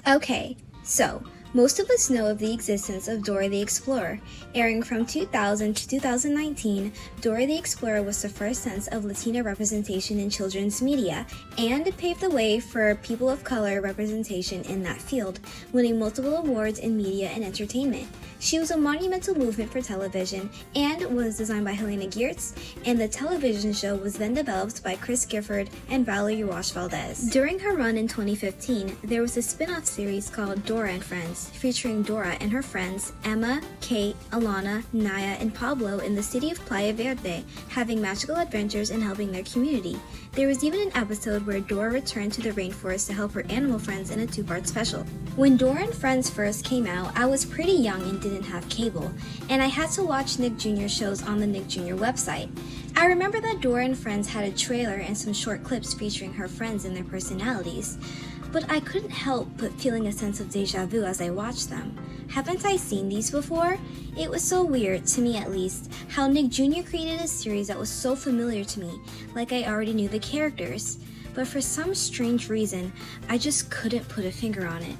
Okay, so most of us know of the existence of Dora the Explorer. Airing from 2000 to 2019, Dora the Explorer was the first sense of Latina representation in children's media, and it paved the way for people of color representation in that field, winning multiple awards in media and entertainment. She was a monumental movement for television and was designed by Helena Geertz, and the television show was then developed by Chris Gifford and Valerie Wash Valdez. During her run in 2015, there was a spin-off series called Dora and Friends, featuring Dora and her friends Emma, Kate, Alana, Naya, and Pablo in the city of Playa Verde, having magical adventures and helping their community. There was even an episode where Dora returned to the rainforest to help her animal friends in a two-part special. When Dora and Friends first came out, I was pretty young and didn't have cable, and I had to watch Nick Jr. shows on the Nick Jr. website. I remember that Dora and Friends had a trailer and some short clips featuring her friends and their personalities, but I couldn't help but feeling a sense of deja vu as I watched them. Haven't I seen these before? It was so weird, to me at least, how Nick Jr. created a series that was so familiar to me, like I already knew the characters. But for some strange reason, I just couldn't put a finger on it.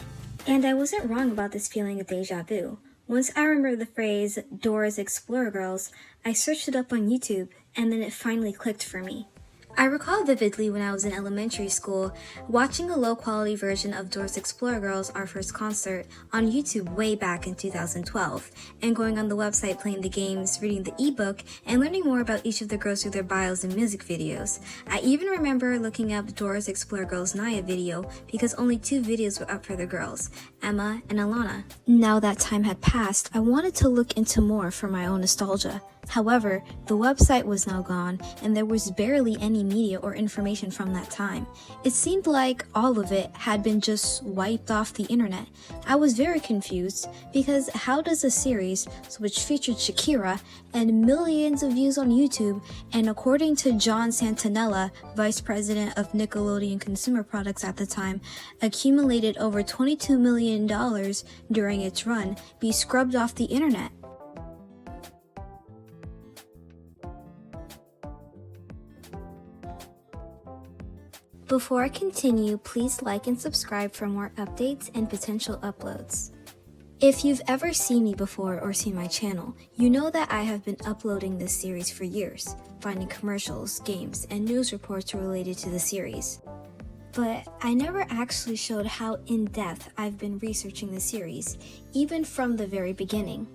And I wasn't wrong about this feeling of deja vu. Once I remembered the phrase, Dora's Explorer Girls, I searched it up on YouTube, and then it finally clicked for me. I recall vividly when I was in elementary school, watching a low-quality version of Dora's Explorer Girls, our first concert, on YouTube way back in 2012, and going on the website playing the games, reading the ebook, and learning more about each of the girls through their bios and music videos. I even remember looking up Dora's Explorer Girls Naya video because only 2 videos were up for the girls, Emma and Alana. Now that time had passed, I wanted to look into more for my own nostalgia. However, the website was now gone, and there was barely any media or information from that time. It seemed like all of it had been just wiped off the internet. I was very confused, because how does a series, which featured Shakira, and millions of views on YouTube, and according to John Santanella, Vice President of Nickelodeon Consumer Products at the time, accumulated over $22 million during its run, be scrubbed off the internet? Before I continue, please like and subscribe for more updates and potential uploads. If you've ever seen me before or seen my channel, you know that I have been uploading this series for years, finding commercials, games, and news reports related to the series. But I never actually showed how in-depth I've been researching the series, even from the very beginning.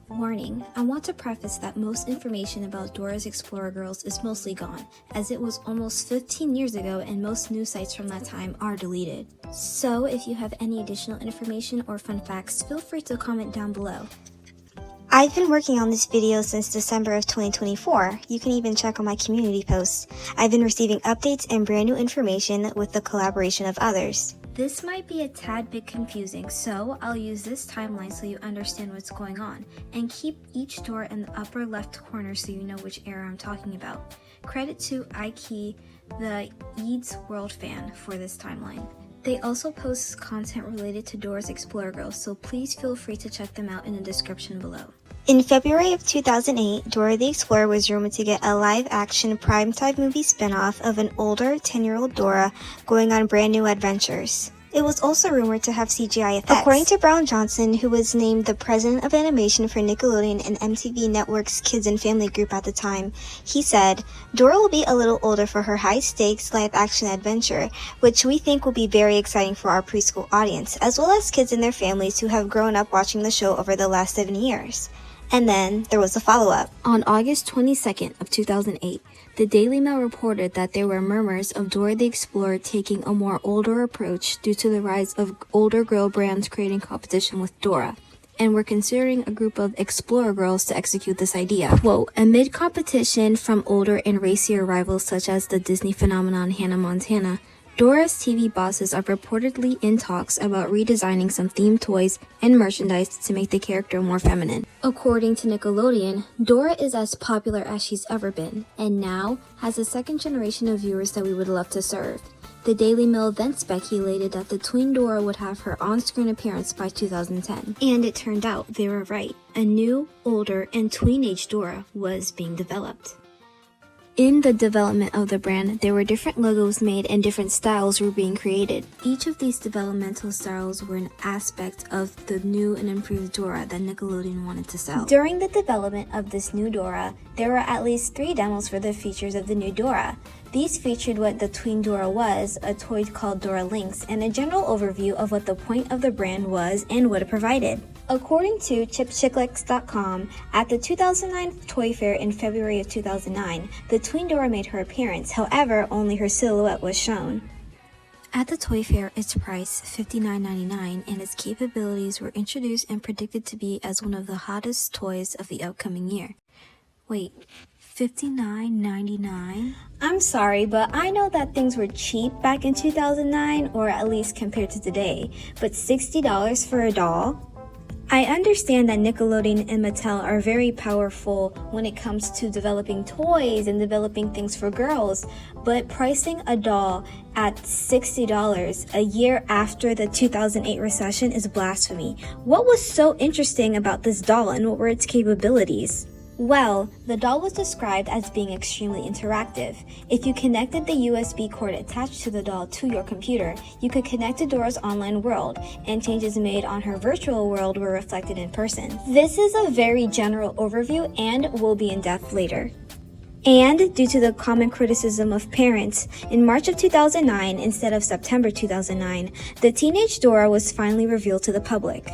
Warning, I want to preface that most information about Dora's Explorer Girls is mostly gone, as it was almost 15 years ago and most news sites from that time are deleted. So if you have any additional information or fun facts, feel free to comment down below. I've been working on this video since December of 2024. You can even check on my community posts. I've been receiving updates and brand new information with the collaboration of others. This might be a tad bit confusing, so I'll use this timeline so you understand what's going on, and keep each door in the upper left corner so you know which era I'm talking about. Credit to Iketheedddworldfan for this timeline. They also post content related to Dora's Explorer Girls, so please feel free to check them out in the description below. In February of 2008, Dora the Explorer was rumored to get a live-action primetime movie spin-off of an older 10-year-old Dora going on brand new adventures. It was also rumored to have CGI effects. According to Brown Johnson, who was named the president of animation for Nickelodeon and MTV Network's Kids and Family group at the time, he said, "Dora will be a little older for her high-stakes live-action adventure, which we think will be very exciting for our preschool audience, as well as kids and their families who have grown up watching the show over the last 7 years." And then there was a follow-up. On August 22nd of 2008, the Daily Mail reported that there were murmurs of Dora the Explorer taking a more older approach due to the rise of older girl brands creating competition with Dora, and were considering a group of Explorer girls to execute this idea. Quote, amid competition from older and racier rivals such as the Disney phenomenon Hannah Montana, Dora's TV bosses are reportedly in talks about redesigning some themed toys and merchandise to make the character more feminine. According to Nickelodeon, Dora is as popular as she's ever been, and now has a second generation of viewers that we would love to serve. The Daily Mail then speculated that the tween Dora would have her on-screen appearance by 2010. And it turned out they were right. A new, older, and tween-age Dora was being developed. In the development of the brand, there were different logos made and different styles were being created. Each of these developmental styles were an aspect of the new and improved Dora that Nickelodeon wanted to sell. During the development of this new Dora, there were at least 3 demos for the features of the new Dora. These featured what the Tween Dora was, a toy called Dora Links, and a general overview of what the point of the brand was and what it provided. According to ChipChicklex.com, at the 2009 Toy Fair in February of 2009, the Tween Dora made her appearance, however, only her silhouette was shown. At the Toy Fair, its price, $59.99, and its capabilities were introduced and predicted to be as one of the hottest toys of the upcoming year. Wait, $59.99? I'm sorry, but I know that things were cheap back in 2009, or at least compared to today, but $60 for a doll? I understand that Nickelodeon and Mattel are very powerful when it comes to developing toys and developing things for girls, but pricing a doll at $60 a year after the 2008 recession is blasphemy. What was so interesting about this doll and what were its capabilities? Well, the doll was described as being extremely interactive. If you connected the USB cord attached to the doll to your computer, you could connect to Dora's online world, and changes made on her virtual world were reflected in person. This is a very general overview and will be in depth later. And due to the common criticism of parents, in March of 2009 instead of September 2009, the teenage Dora was finally revealed to the public.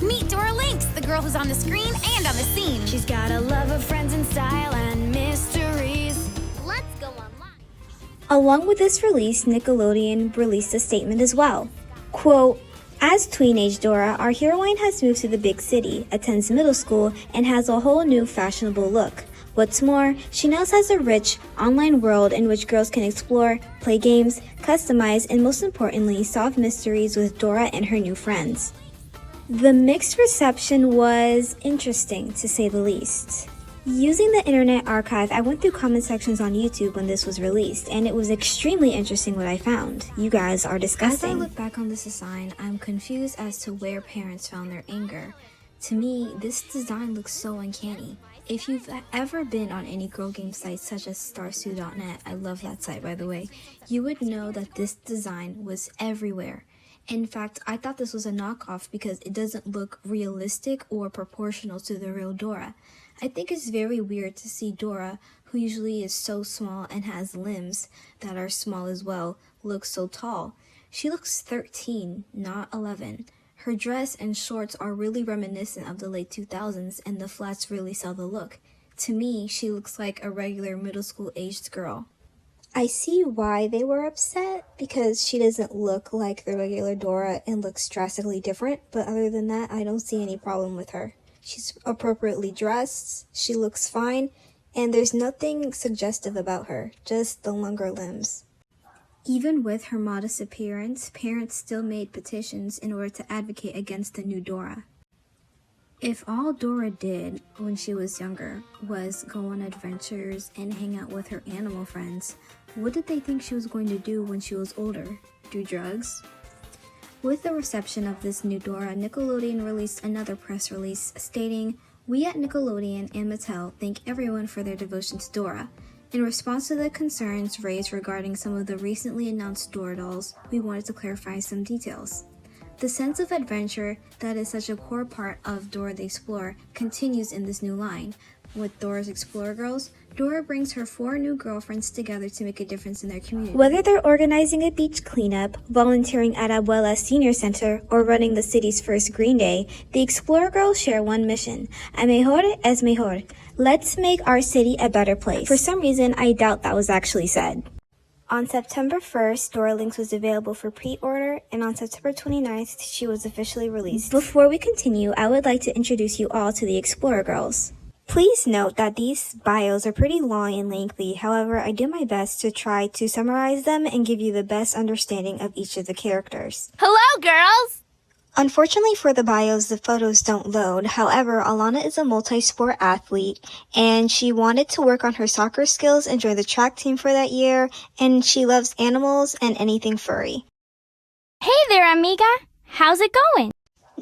Meet Dora Links, the girl who's on the screen and on the scene. She's got a love of friends and style and mysteries. Let's go online. Along with this release, Nickelodeon released a statement as well. Quote, "As tween-age Dora, our heroine has moved to the big city, attends middle school, and has a whole new fashionable look. What's more, she now has a rich online world in which girls can explore, play games, customize, and most importantly, solve mysteries with Dora and her new friends." The mixed reception was interesting, to say the least. Using the Internet Archive, I went through comment sections on YouTube when this was released, and it was extremely interesting what I found. You guys are disgusting. As I look back on this design, I'm confused as to where parents found their anger. To me, this design looks so uncanny. If you've ever been on any girl game sites such as starsu.net, I love that site by the way, you would know that this design was everywhere. In fact, I thought this was a knockoff because it doesn't look realistic or proportional to the real Dora. I think it's very weird to see Dora, who usually is so small and has limbs that are small as well, look so tall. She looks 13, not 11. Her dress and shorts are really reminiscent of the late 2000s, and the flats really sell the look. To me, she looks like a regular middle school aged girl. I see why they were upset, because she doesn't look like the regular Dora and looks drastically different, but other than that, I don't see any problem with her. She's appropriately dressed, she looks fine, and there's nothing suggestive about her, just the longer limbs. Even with her modest appearance, parents still made petitions in order to advocate against the new Dora. If all Dora did when she was younger was go on adventures and hang out with her animal friends, what did they think she was going to do when she was older? Do drugs? With the reception of this new Dora, Nickelodeon released another press release stating, "We at Nickelodeon and Mattel thank everyone for their devotion to Dora. In response to the concerns raised regarding some of the recently announced Dora dolls, we wanted to clarify some details. The sense of adventure that is such a core part of Dora the Explorer continues in this new line. With Dora's Explorer Girls, Dora brings her 4 new girlfriends together to make a difference in their community. Whether they're organizing a beach cleanup, volunteering at Abuela Senior Center, or running the city's first Green Day, the Explorer Girls share one mission: a mejor es mejor. Let's make our city a better place. For some reason, I doubt that was actually said. On September 1st, Dora Links was available for pre-order, and on September 29th, she was officially released. Before we continue, I would like to introduce you all to the Explorer Girls. Please note that these bios are pretty long and lengthy, however, I did my best to try to summarize them and give you the best understanding of each of the characters. Hello, girls! Unfortunately for the bios, the photos don't load. However, Alana is a multi-sport athlete, and she wanted to work on her soccer skills and join the track team for that year, and she loves animals and anything furry. Hey there, amiga! How's it going?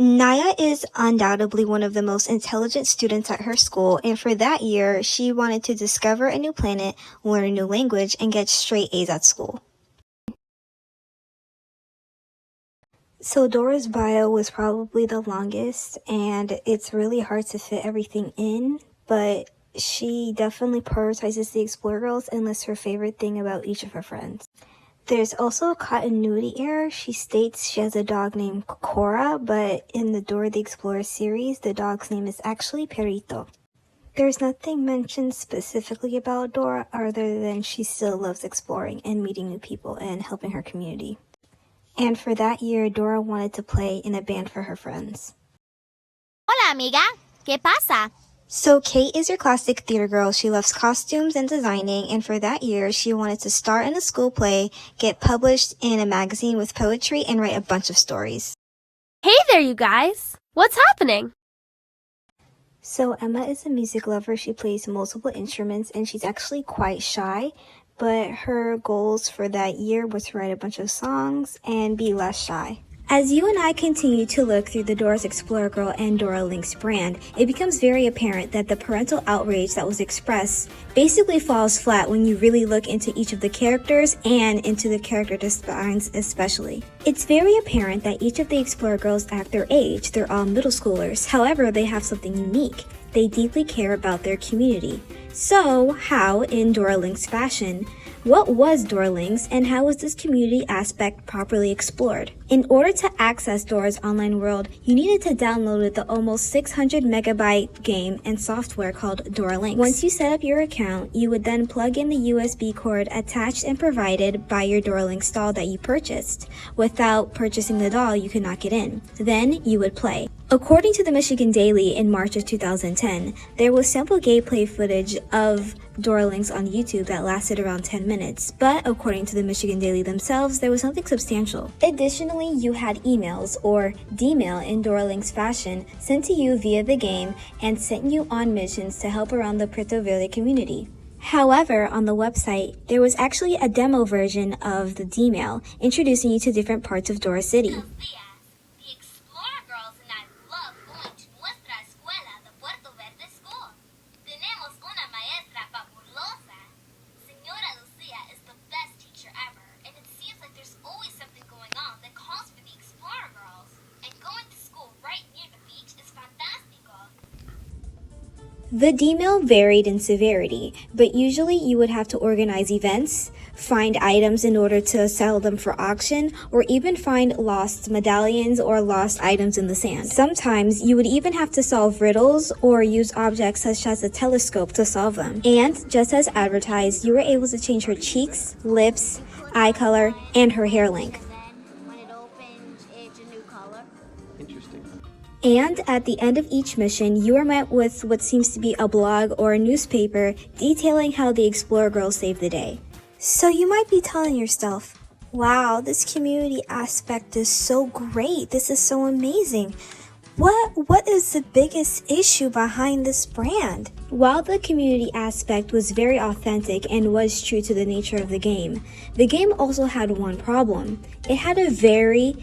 Naya is undoubtedly one of the most intelligent students at her school, and for that year, she wanted to discover a new planet, learn a new language, and get straight A's at school. So Dora's bio was probably the longest, and it's really hard to fit everything in, but she definitely prioritizes the Explorer Girls and lists her favorite thing about each of her friends. There's also a continuity error. She states she has a dog named Cora, but in the Dora the Explorer series, the dog's name is actually Perito. There's nothing mentioned specifically about Dora other than she still loves exploring and meeting new people and helping her community. And for that year, Dora wanted to play in a band for her friends. Hola, amiga. ¿Qué pasa? So Kate is your classic theater girl. She loves costumes and designing, and for that year, she wanted to star in a school play, get published in a magazine with poetry, and write a bunch of stories. Hey there, you guys! What's happening? So Emma is a music lover. She plays multiple instruments, and she's actually quite shy, but her goals for that year was to write a bunch of songs and be less shy. As you and I continue to look through the Dora's Explorer Girl and Dora Links brand, it becomes very apparent that the parental outrage that was expressed basically falls flat when you really look into each of the characters and into the character designs especially. It's very apparent that each of the Explorer Girls act their age. They're all middle schoolers. However, they have something unique. They deeply care about their community. So, how, in Dora Links fashion, what was Dora Links and how was this community aspect properly explored? In order to access Dora's online world, you needed to download the almost 600 megabyte game and software called Dora Links. Once you set up your account, you would then plug in the USB cord attached and provided by your Dora Links doll that you purchased. Without purchasing the doll, you could not get in. Then you would play. According to the Michigan Daily in March of 2010, there was sample gameplay footage of Dora Links on YouTube that lasted around 10 minutes, but according to the Michigan Daily themselves, there was nothing substantial. Additionally, you had emails, or D-mail in Dora Links fashion, sent to you via the game and sent you on missions to help around the Puerto Verde community. However, on the website, there was actually a demo version of the D-mail introducing you to different parts of Dora City. The D-mail varied in severity, but usually you would have to organize events, find items in order to sell them for auction, or even find lost medallions or lost items in the sand. Sometimes you would even have to solve riddles or use objects such as a telescope to solve them. And just as advertised, you were able to change her cheeks, lips, eye color, and her hair length. And at the end of each mission, you are met with what seems to be a blog or a newspaper detailing how the Explorer Girls saved the day. So you might be telling yourself, wow, this community aspect is so great. This is so amazing. What is the biggest issue behind this brand? While the community aspect was very authentic and was true to the nature of the game also had one problem. It had a very,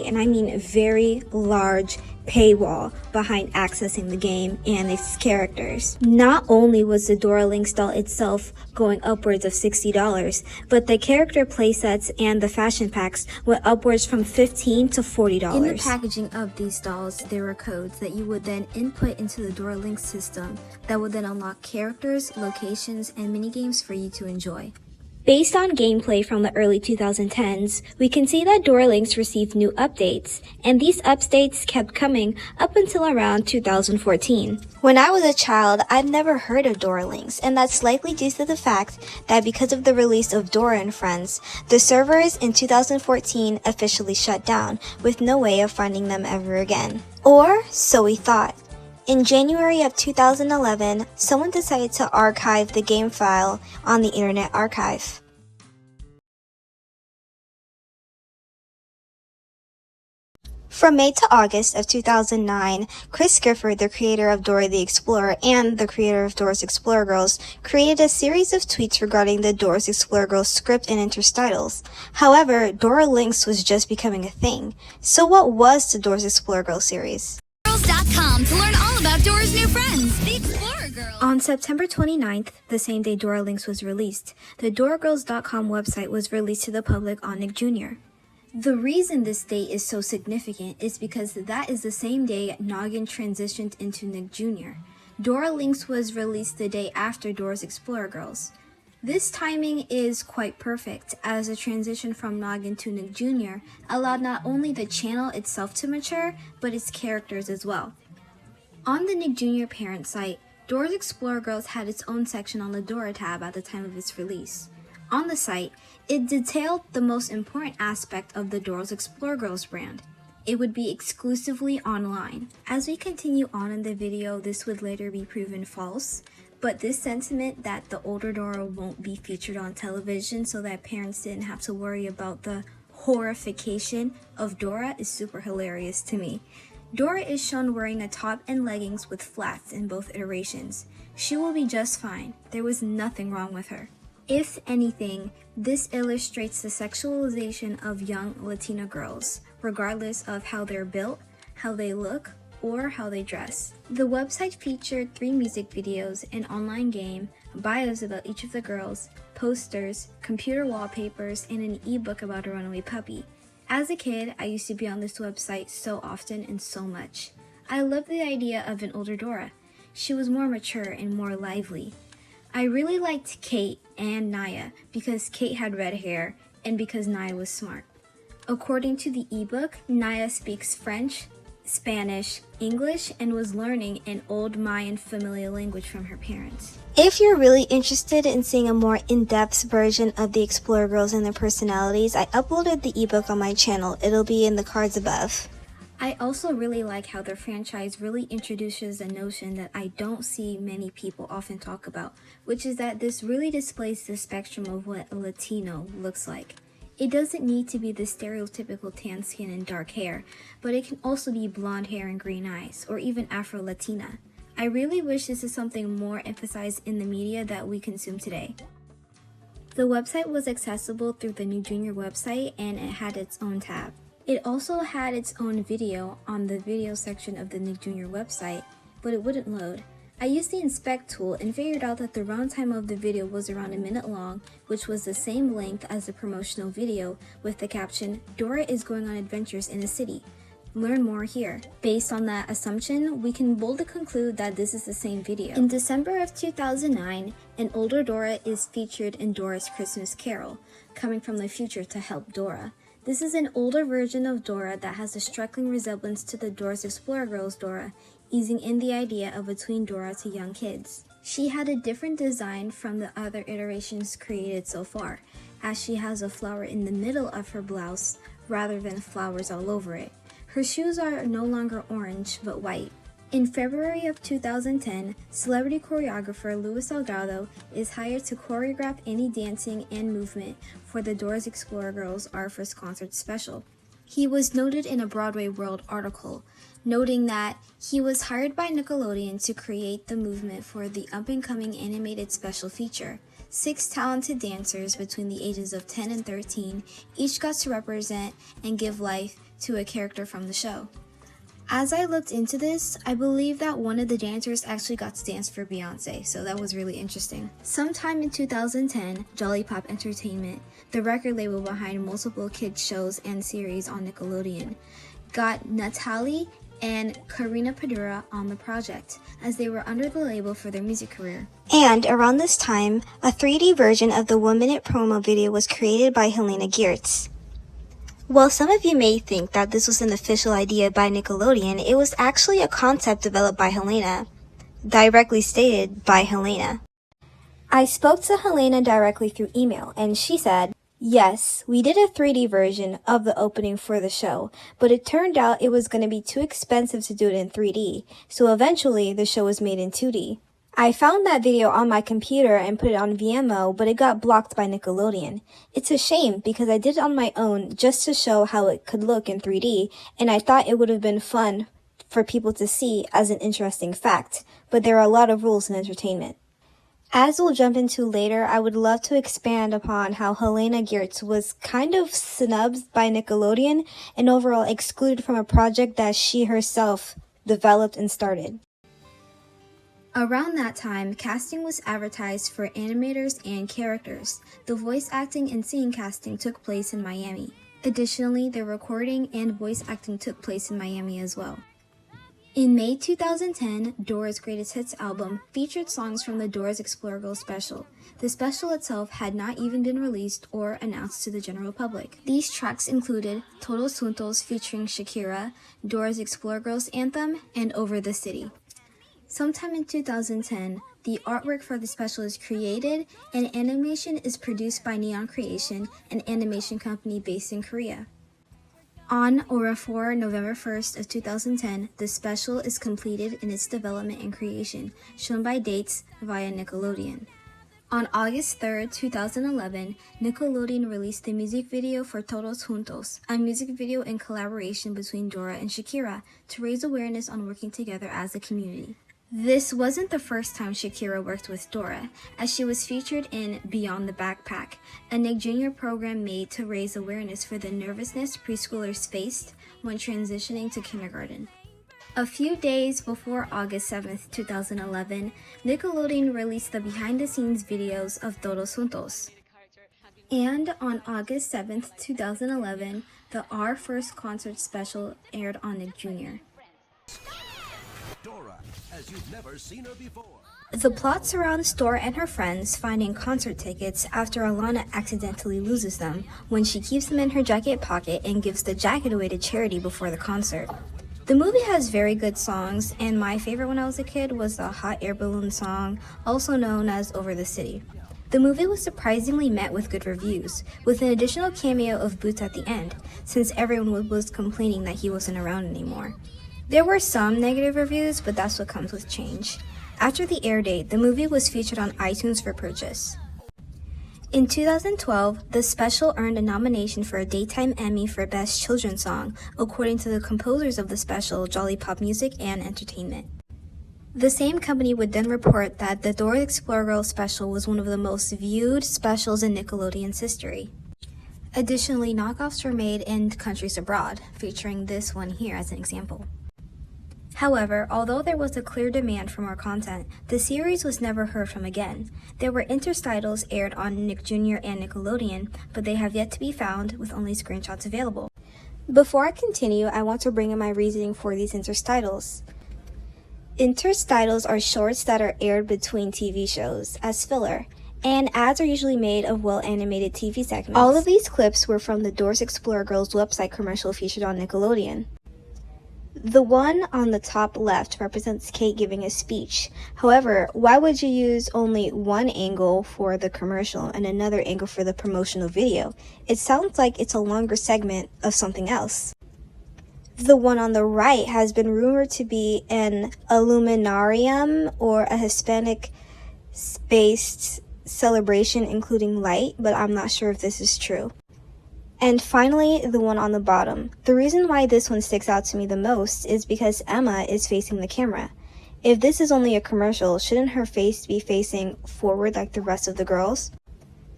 and I mean very large paywall behind accessing the game and its characters. Not only was the Dora Links doll itself going upwards of $60, but the character playsets and the fashion packs went upwards from $15 to $40. In the packaging of these dolls, there were codes that you would then input into the Dora Links system that would then unlock characters, locations, and minigames for you to enjoy. Based on gameplay from the early 2010s, we can see that Dora Links received new updates, and these updates kept coming up until around 2014. When I was a child, I'd never heard of Dora Links, and that's likely due to the fact that because of the release of Dora and Friends, the servers in 2014 officially shut down, with no way of finding them ever again. Or so we thought. In January of 2011, someone decided to archive the game file on the Internet Archive. From May to August of 2009, Chris Gifford, the creator of Dora the Explorer and the creator of Dora's Explorer Girls, created a series of tweets regarding the Dora's Explorer Girls script and interstitles. However, Dora Links was just becoming a thing. So what was the Dora's Explorer Girls series? Girls.com to learn all about Dora's new friends, the Explorer Girls. On September 29th, the same day Dora Links was released, the DoraGirls.com website was released to the public on Nick Jr. The reason this date is so significant is because that is the same day Noggin transitioned into Nick Jr. Dora Links was released the day after Dora's Explorer Girls. This timing is quite perfect, as the transition from Noggin to Nick Jr. allowed not only the channel itself to mature, but its characters as well. On the Nick Jr. parent site, Dora's Explorer Girls had its own section on the Dora tab at the time of its release. On the site, it detailed the most important aspect of the Dora's Explorer Girls brand. It would be exclusively online. As we continue on in the video, this would later be proven false, but this sentiment that the older Dora won't be featured on television so that parents didn't have to worry about the horrification of Dora is super hilarious to me. Dora is shown wearing a top and leggings with flats in both iterations. She will be just fine. There was nothing wrong with her. If anything, this illustrates the sexualization of young Latina girls, regardless of how they're built, how they look, or how they dress. The website featured 3 music videos, an online game, bios about each of the girls, posters, computer wallpapers, and an ebook about a runaway puppy. As a kid, I used to be on this website so often and so much. I loved the idea of an older Dora. She was more mature and more lively. I really liked Kate and Naya because Kate had red hair and because Naya was smart. According to the ebook, Naya speaks French, Spanish, English, and was learning an old Mayan familiar language from her parents. If you're really interested in seeing a more in-depth version of the Explorer Girls and their personalities, I uploaded the ebook on my channel. It'll be in the cards above. I also really like how the franchise really introduces a notion that I don't see many people often talk about, which is that this really displays the spectrum of what a Latino looks like. It doesn't need to be the stereotypical tan skin and dark hair, but it can also be blonde hair and green eyes, or even Afro-Latina. I really wish this is something more emphasized in the media that we consume today. The website was accessible through the New Junior website, and it had its own tab. It also had its own video on the video section of the Nick Jr. website, but it wouldn't load. I used the inspect tool and figured out that the runtime of the video was around a minute long, which was the same length as the promotional video with the caption, "Dora is going on adventures in a city. Learn more here." Based on that assumption, we can boldly conclude that this is the same video. In December of 2009, an older Dora is featured in Dora's Christmas Carol, coming from the future to help Dora. This is an older version of Dora that has a striking resemblance to the Dora's Explorer Girls Dora, easing in the idea of a tween Dora to young kids. She had a different design from the other iterations created so far, as she has a flower in the middle of her blouse rather than flowers all over it. Her shoes are no longer orange, but white. In February of 2010, celebrity choreographer Luis Salgado is hired to choreograph any dancing and movement for the Dora's Explorer Girls Our First Concert special. He was noted in a Broadway World article, noting that he was hired by Nickelodeon to create the movement for the up-and-coming animated special feature. 6 talented dancers between the ages of 10 and 13 each got to represent and give life to a character from the show. As I looked into this, I believe that one of the dancers actually got to dance for Beyonce, so that was really interesting. Sometime in 2010, Jolly Pop Entertainment, the record label behind multiple kids shows and series on Nickelodeon, got Natalie and Karina Padura on the project, as they were under the label for their music career. And around this time, a 3D version of the 1-minute promo video was created by Helena Geertz. While some of you may think that this was an official idea by Nickelodeon, it was actually a concept developed by Helena, directly stated by Helena. I spoke to Helena directly through email, and she said, "Yes, we did a 3D version of the opening for the show, but it turned out it was going to be too expensive to do it in 3D, so eventually the show was made in 2D. I found that video on my computer and put it on Vimeo, but it got blocked by Nickelodeon. It's a shame because I did it on my own just to show how it could look in 3D, and I thought it would have been fun for people to see as an interesting fact, but there are a lot of rules in entertainment. As we'll jump into later, I would love to expand upon how Helena Geertz was kind of snubbed by Nickelodeon and overall excluded from a project that she herself developed and started. Around that time, casting was advertised for animators and characters. The voice acting and singing casting took place in Miami. Additionally, the recording and voice acting took place in Miami as well. In May 2010, Dora's Greatest Hits album featured songs from the Dora's Explore Girls special. The special itself had not even been released or announced to the general public. These tracks included Todos Juntos featuring Shakira, Dora's Explore Girls anthem, and Over the City. Sometime in 2010, the artwork for the special is created and animation is produced by Neon Creation, an animation company based in Korea. On or before November 1st of 2010, the special is completed in its development and creation, shown by dates via Nickelodeon. On August 3rd, 2011, Nickelodeon released the music video for Todos Juntos, a music video in collaboration between Dora and Shakira to raise awareness on working together as a community. This wasn't the first time Shakira worked with Dora, as she was featured in Beyond the Backpack, a Nick Jr. program made to raise awareness for the nervousness preschoolers faced when transitioning to kindergarten. A few days before August 7th, 2011, Nickelodeon released the behind-the-scenes videos of Todos Juntos. And on August 7th, 2011, the Our First Concert special aired on Nick Jr. Dora, as you've never seen her before. The plot surrounds Dora and her friends finding concert tickets after Alana accidentally loses them when she keeps them in her jacket pocket and gives the jacket away to charity before the concert. The movie has very good songs, and my favorite when I was a kid was the Hot Air Balloon song, also known as Over the City. The movie was surprisingly met with good reviews, with an additional cameo of Boots at the end, since everyone was complaining that he wasn't around anymore. There were some negative reviews, but that's what comes with change. After the air date, the movie was featured on iTunes for purchase. In 2012, the special earned a nomination for a Daytime Emmy for Best Children's Song, according to the composers of the special, Jolly Pop Music and Entertainment. The same company would then report that the Dora Explore Girls special was one of the most viewed specials in Nickelodeon's history. Additionally, knockoffs were made in countries abroad, featuring this one here as an example. However, although there was a clear demand for more content, the series was never heard from again. There were interstitles aired on Nick Jr. and Nickelodeon, but they have yet to be found, with only screenshots available. Before I continue, I want to bring in my reasoning for these interstitles. Interstitles are shorts that are aired between TV shows, as filler, and ads are usually made of well-animated TV segments. All of these clips were from the Dora's Explore Girls website commercial featured on Nickelodeon. The one on the top left represents Kate giving a speech. However, why would you use only one angle for the commercial and another angle for the promotional video? It sounds like it's a longer segment of something else. The one on the right has been rumored to be an Illuminarium or a Hispanic-based celebration including light, but I'm not sure if this is true. And finally, the one on the bottom. The reason why this one sticks out to me the most is because Emma is facing the camera. If this is only a commercial, shouldn't her face be facing forward like the rest of the girls?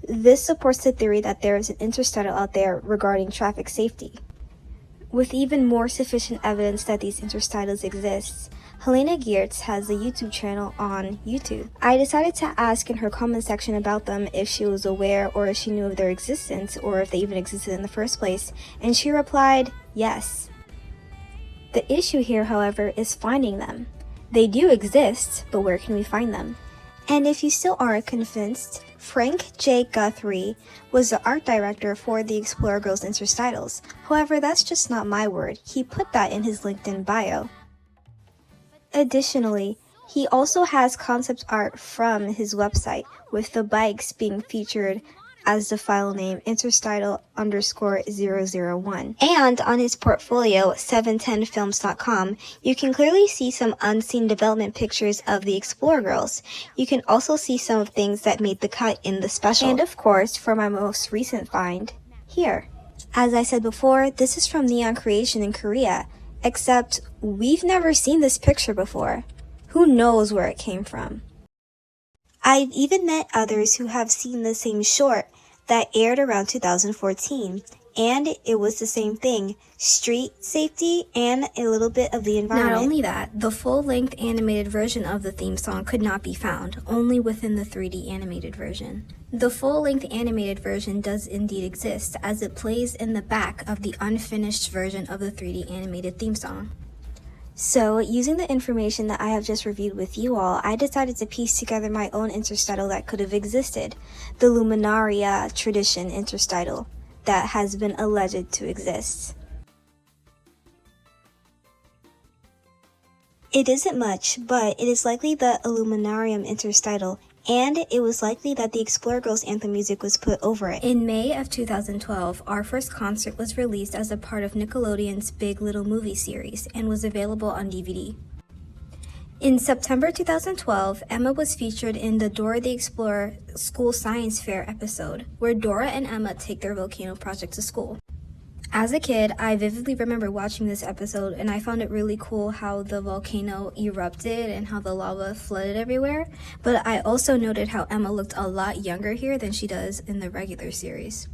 This supports the theory that there is an interstitial out there regarding traffic safety. With even more sufficient evidence that these interstitles exist, Helena Geertz has a YouTube channel on YouTube. I decided to ask in her comment section about them if she was aware or if she knew of their existence or if they even existed in the first place, and she replied, yes. The issue here, however, is finding them. They do exist, but where can we find them? And if you still aren't convinced, Frank J. Guthrie was the art director for the Explore Girls interstitles. However, that's just not my word. He put that in his LinkedIn bio. Additionally, he also has concept art from his website, with the bikes being featured as the file name interstitial_001. And on his portfolio, 710films.com, you can clearly see some unseen development pictures of the Explorer Girls. You can also see some of things that made the cut in the special. And of course, for my most recent find, here. As I said before, this is from Neon Creation in Korea, except we've never seen this picture before. Who knows where it came from? I've even met others who have seen the same short that aired around 2014, and it was the same thing, street safety and a little bit of the environment. Not only that, the full-length animated version of the theme song could not be found, only within the 3D animated version. The full-length animated version does indeed exist, as it plays in the back of the unfinished version of the 3D animated theme song. So, using the information that I have just reviewed with you all, I decided to piece together my own interstitial that could have existed, the Luminaria tradition interstitial that has been alleged to exist. It isn't much, but it is likely the Illuminarium interstitial, and it was likely that the Explorer Girls anthem music was put over it. In May of 2012, our first concert was released as a part of Nickelodeon's Big Little Movie series and was available on DVD. In September 2012, Emma was featured in the Dora the Explorer School Science Fair episode, where Dora and Emma take their volcano project to school. As a kid, I vividly remember watching this episode, and I found it really cool how the volcano erupted and how the lava flooded everywhere, but I also noted how Emma looked a lot younger here than she does in the regular series.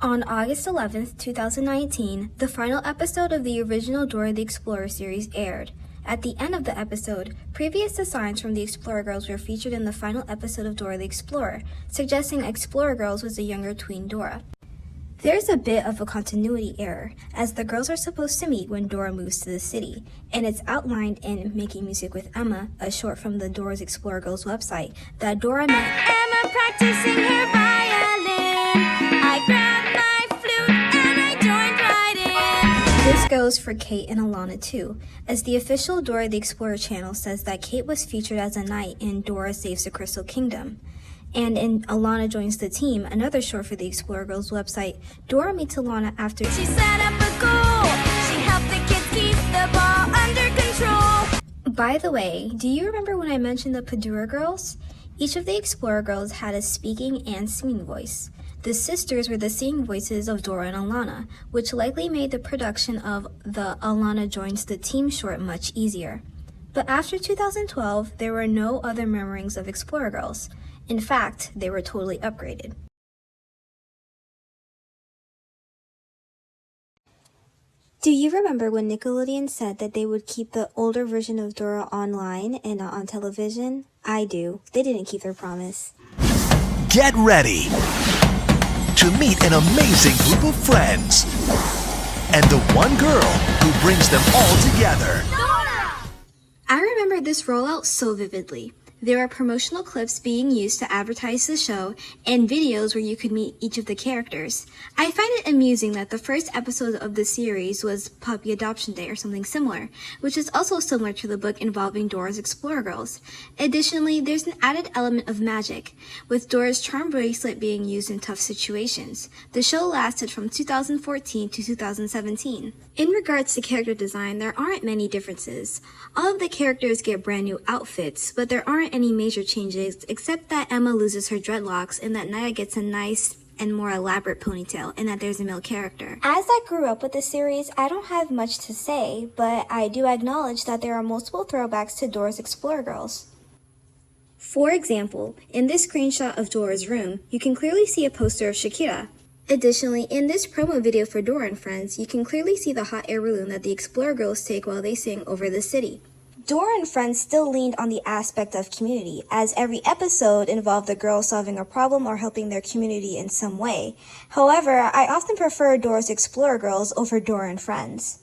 On August 11th, 2019, the final episode of the original Dora the Explorer series aired. At the end of the episode, previous designs from the Explorer Girls were featured in the final episode of Dora the Explorer, suggesting Explorer Girls was a younger tween Dora. There's a bit of a continuity error, as the girls are supposed to meet when Dora moves to the city, and it's outlined in Making Music with Emma, a short from the Dora's Explorer Girls website, that Dora met Emma practicing her violin. I grabbed my flute and I joined right in. This goes for Kate and Alana too, as the official Dora the Explorer channel says that Kate was featured as a knight in Dora Saves the Crystal Kingdom. And in Alana Joins the Team, another short for the Explorer Girls website, Dora meets Alana after She set up a goal. She helped the kids keep the ball under control. By the way, do you remember when I mentioned the Padura Girls? Each of the Explorer Girls had a speaking and singing voice. The sisters were the singing voices of Dora and Alana, which likely made the production of the Alana Joins the Team short much easier. But after 2012, there were no other memorings of Explorer Girls. In fact, they were totally upgraded. Do you remember when Nickelodeon said that they would keep the older version of Dora online and not on television? I do. They didn't keep their promise. Get ready to meet an amazing group of friends and the one girl who brings them all together. I remember this rollout so vividly. There are promotional clips being used to advertise the show and videos where you could meet each of the characters. I find it amusing that the first episode of the series was Puppy Adoption Day or something similar, which is also similar to the book involving Dora's Explorer Girls. Additionally, there's an added element of magic, with Dora's charm bracelet being used in tough situations. The show lasted from 2014 to 2017. In regards to character design, there aren't many differences. All of the characters get brand new outfits, but there aren't any major changes except that Emma loses her dreadlocks and that Naya gets a nice and more elaborate ponytail and that there's a male character. As I grew up with the series, I don't have much to say, but I do acknowledge that there are multiple throwbacks to Dora's Explorer Girls. For example, in this screenshot of Dora's room, you can clearly see a poster of Shakira. Additionally, in this promo video for Dora and Friends, you can clearly see the hot air balloon that the Explorer Girls take while they sing Over the City. Dora and Friends still leaned on the aspect of community, as every episode involved the girls solving a problem or helping their community in some way. However, I often prefer Dora's Explorer Girls over Dora and Friends.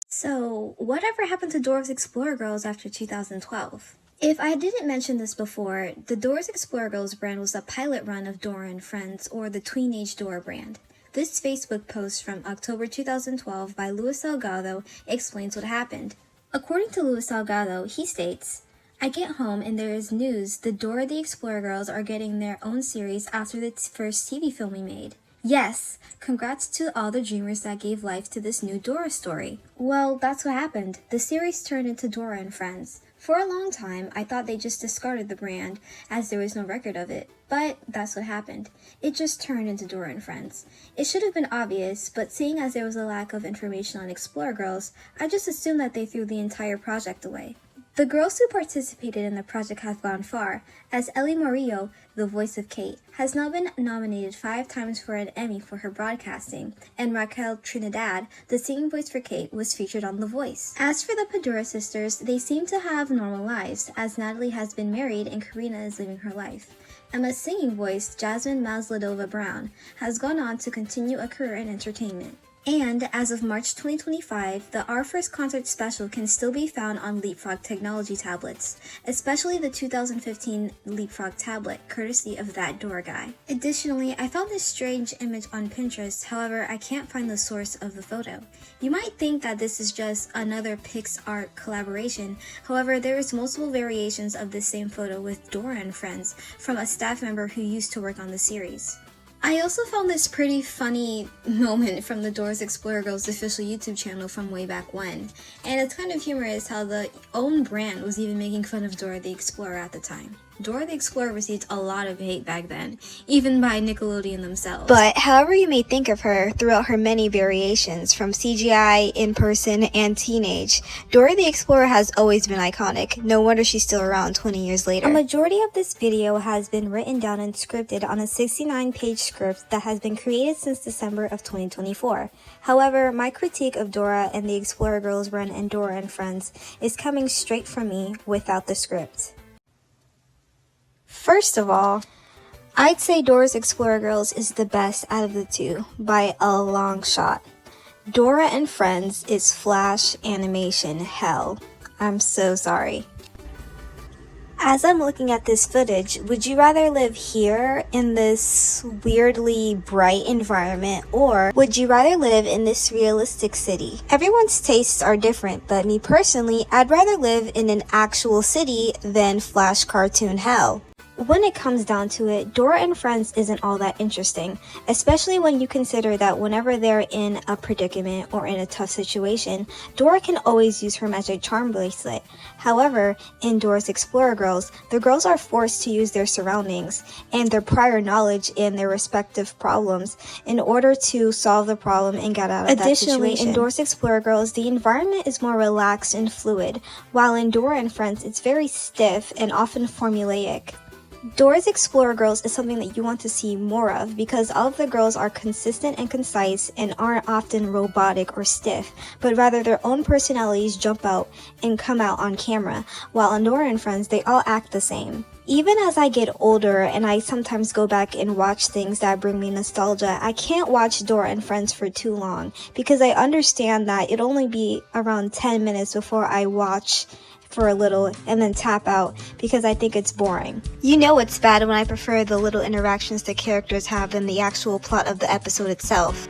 So, whatever happened to Dora's Explorer Girls after 2012? If I didn't mention this before, the Dora's Explorer Girls brand was a pilot run of Dora and Friends, or the Tween Age Dora brand. This Facebook post from October 2012 by Luis Salgado explains what happened. According to Luis Salgado, he states, I get home and there is news the Dora the Explorer girls are getting their own series after the first TV film we made. Yes! Congrats to all the dreamers that gave life to this new Dora story. Well, that's what happened. The series turned into Dora and Friends. For a long time, I thought they just discarded the brand, as there was no record of it. But that's what happened. It just turned into Dora and Friends. It should have been obvious, but seeing as there was a lack of information on Explorer Girls, I just assumed that they threw the entire project away. The girls who participated in the project have gone far, as Ellie Morillo, the voice of Kate, has now been nominated 5 times for an Emmy for her broadcasting, and Raquel Trinidad, the singing voice for Kate, was featured on The Voice. As for the Padura sisters, they seem to have normal lives, as Natalie has been married and Karina is living her life. Emma's singing voice, Jasmine Masladova Brown, has gone on to continue a career in entertainment. And as of March 2025, the Our First Concert special can still be found on Leapfrog technology tablets, especially the 2015 Leapfrog tablet, courtesy of ThatDoraGuy. Additionally, I found this strange image on Pinterest, however, I can't find the source of the photo. You might think that this is just another PixArt collaboration, however, there is multiple variations of this same photo with Dora and Friends from a staff member who used to work on the series. I also found this pretty funny moment from the Dora's Explorer Girls official YouTube channel from way back when, and it's kind of humorous how the own brand was even making fun of Dora the Explorer at the time. Dora the Explorer received a lot of hate back then, even by Nickelodeon themselves. But however you may think of her throughout her many variations, from CGI, in-person, and teenage, Dora the Explorer has always been iconic. No wonder she's still around 20 years later. A majority of this video has been written down and scripted on a 69-page script that has been created since December of 2024. However, my critique of Dora and the Explorer Girls run and Dora and Friends is coming straight from me without the script. First of all, I'd say Dora's Explorer Girls is the best out of the two, by a long shot. Dora and Friends is Flash animation hell. I'm so sorry. As I'm looking at this footage, would you rather live here in this weirdly bright environment, or would you rather live in this realistic city? Everyone's tastes are different, but me personally, I'd rather live in an actual city than Flash cartoon hell. When it comes down to it, Dora and Friends isn't all that interesting, especially when you consider that whenever they're in a predicament or in a tough situation, Dora can always use her magic charm bracelet. However, in Dora's Explorer Girls, the girls are forced to use their surroundings and their prior knowledge in their respective problems in order to solve the problem and get out of that situation. Additionally, in Dora's Explorer Girls, the environment is more relaxed and fluid, while in Dora and Friends, it's very stiff and often formulaic. Dora's Explorer Girls is something that you want to see more of because all of the girls are consistent and concise and aren't often robotic or stiff, but rather their own personalities jump out and come out on camera, while in Dora and Friends they all act the same. Even as I get older and I sometimes go back and watch things that bring me nostalgia, I can't watch Dora and Friends for too long because I understand that it'll only be around 10 minutes before I watch for a little and then tap out because I think it's boring. You know it's bad when I prefer the little interactions the characters have than the actual plot of the episode itself.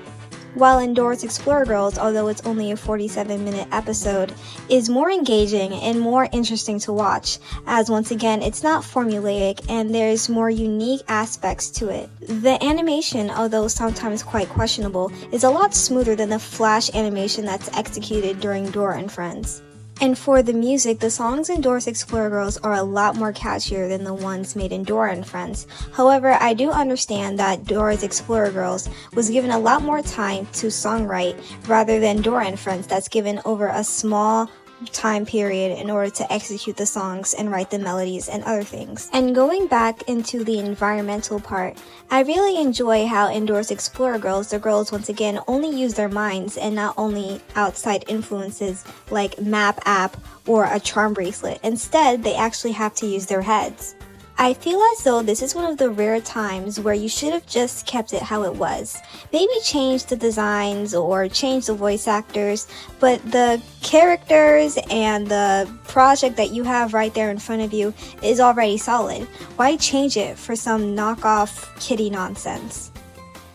While in Dora's Explorer Girls, although it's only a 47-minute episode, is more engaging and more interesting to watch, as once again it's not formulaic and there's more unique aspects to it. The animation, although sometimes quite questionable, is a lot smoother than the Flash animation that's executed during Dora and Friends. And for the music, the songs in Dora's Explorer Girls are a lot more catchier than the ones made in Dora and Friends. However, I do understand that Dora's Explorer Girls was given a lot more time to songwrite rather than Dora and Friends that's given over a small time period in order to execute the songs and write the melodies and other things. And going back into the environmental part, I really enjoy how in Dora's Explorer Girls, the girls once again only use their minds and not only outside influences like map app or a charm bracelet. Instead, they actually have to use their heads. I feel as though this is one of the rare times where you should have just kept it how it was. Maybe change the designs or change the voice actors, but the characters and the project that you have right there in front of you is already solid. Why change it for some knockoff kiddie nonsense?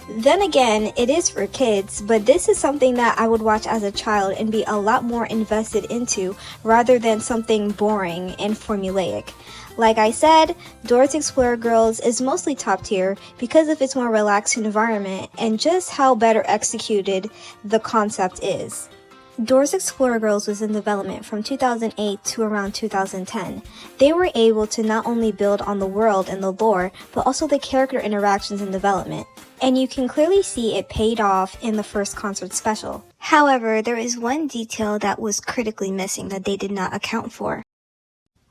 Then again, it is for kids, but this is something that I would watch as a child and be a lot more invested into rather than something boring and formulaic. Like I said, Dora's Explorer Girls is mostly top tier because of its more relaxed environment and just how better executed the concept is. Dora's Explorer Girls was in development from 2008 to around 2010. They were able to not only build on the world and the lore, but also the character interactions and development. And you can clearly see it paid off in the first concert special. However, there is one detail that was critically missing that they did not account for.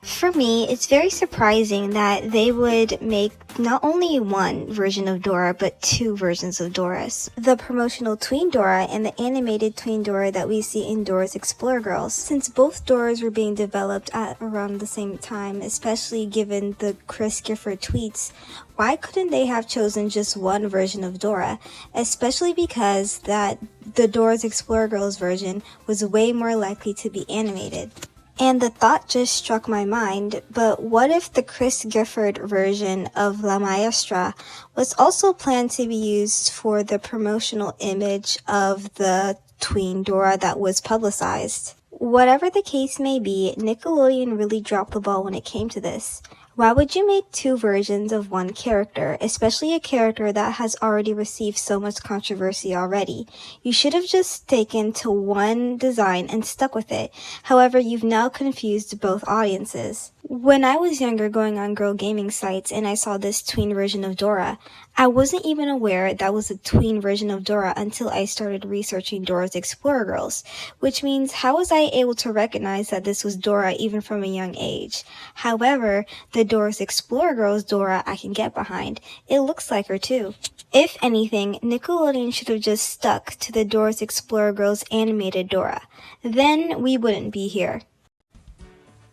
For me, it's very surprising that they would make not only one version of Dora, but two versions of Dora's. The promotional Tween Dora and the animated Tween Dora that we see in Dora's Explorer Girls. Since both Doras were being developed at around the same time, especially given the Chris Gifford tweets, why couldn't they have chosen just one version of Dora? Especially because that the Dora's Explorer Girls version was way more likely to be animated. And the thought just struck my mind, but what if the Chris Gifford version of La Maestra was also planned to be used for the promotional image of the Tween Dora that was publicized? Whatever the case may be, Nickelodeon really dropped the ball when it came to this. Why would you make two versions of one character, especially a character that has already received so much controversy already? You should have just taken to one design and stuck with it. However, you've now confused both audiences. When I was younger going on girl gaming sites and I saw this tween version of Dora, I wasn't even aware that was a tween version of Dora until I started researching Dora's Explorer Girls, which means how was I able to recognize that this was Dora even from a young age? However, the Dora's Explorer Girls Dora I can get behind. It looks like her too. If anything, Nickelodeon should have just stuck to the Dora's Explorer Girls animated Dora. Then we wouldn't be here.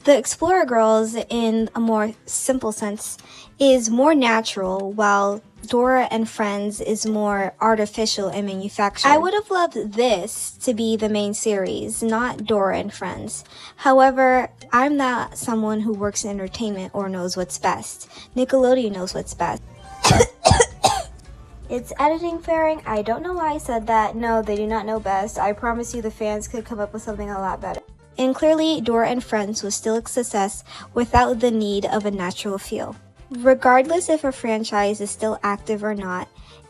The Explorer Girls, in a more simple sense, is more natural, while Dora and Friends is more artificial and manufactured. I would have loved this to be the main series, not Dora and Friends. However, I'm not someone who works in entertainment or knows what's best. Nickelodeon knows what's best. It's editing fairing. I don't know why I said that. No, they do not know best. I promise you the fans could come up with something a lot better. And clearly, Dora and Friends was still a success without the need of a natural feel. Regardless if a franchise is still active or not,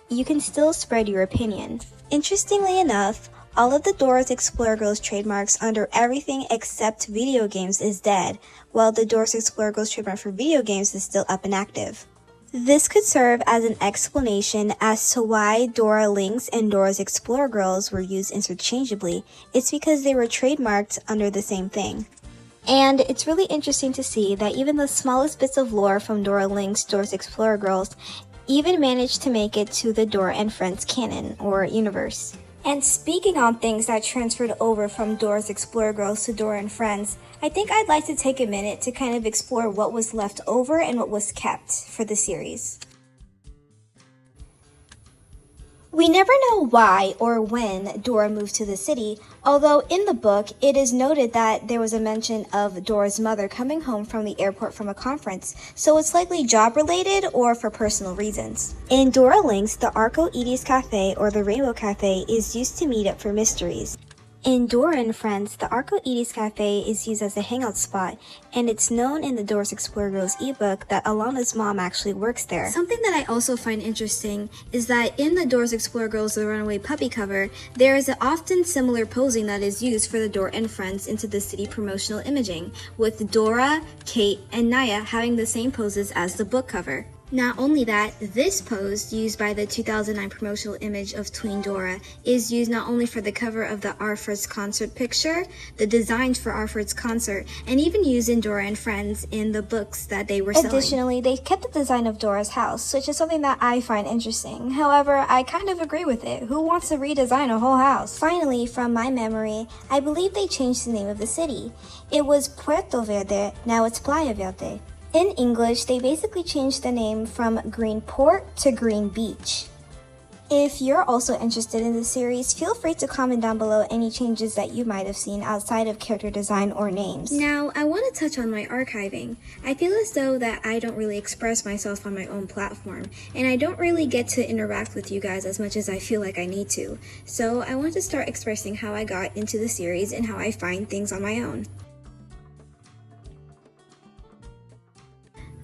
you can still spread your opinion. Interestingly enough, all of the Dora's Explorer Girls trademarks under everything except video games is dead, while the Dora's Explorer Girls trademark for video games is still up and active. This could serve as an explanation as to why Dora Links and Dora's Explorer Girls were used interchangeably. It's because they were trademarked under the same thing. And it's really interesting to see that even the smallest bits of lore from Dora Links, Dora's Explorer Girls, even managed to make it to the Dora and Friends canon, or universe. And speaking on things that transferred over from Dora's Explorer Girls to Dora and Friends, I think I'd like to take a minute to kind of explore what was left over and what was kept for the series. We never know why or when Dora moved to the city, although in the book it is noted that there was a mention of Dora's mother coming home from the airport from a conference, so it's likely job related or for personal reasons. In Dora Links, the Iketheeddd's Cafe or the Rainbow Cafe is used to meet up for mysteries. In Dora and Friends, the Iketheeddd's Cafe is used as a hangout spot, and it's known in the Dora's Explorer Girls ebook that Alana's mom actually works there. Something that I also find interesting is that in the Dora's Explorer Girls The Runaway Puppy cover, there is an often similar posing that is used for the Dora and Friends Into the City promotional imaging, with Dora, Kate, and Naya having the same poses as the book cover. Not only that, this pose, used by the 2009 promotional image of Tween Dora, is used not only for the cover of the Our First Concert picture, the designs for Our First Concert, and even used in Dora and Friends in the books that they were selling. Additionally, they kept the design of Dora's house, which is something that I find interesting. However, I kind of agree with it. Who wants to redesign a whole house? Finally, from my memory, I believe they changed the name of the city. It was Puerto Verde, now it's Playa Verde. In English, they basically changed the name from Green Port to Green Beach. If you're also interested in the series, feel free to comment down below any changes that you might have seen outside of character design or names. Now, I want to touch on my archiving. I feel as though that I don't really express myself on my own platform, and I don't really get to interact with you guys as much as I feel like I need to. So I want to start expressing how I got into the series and how I find things on my own.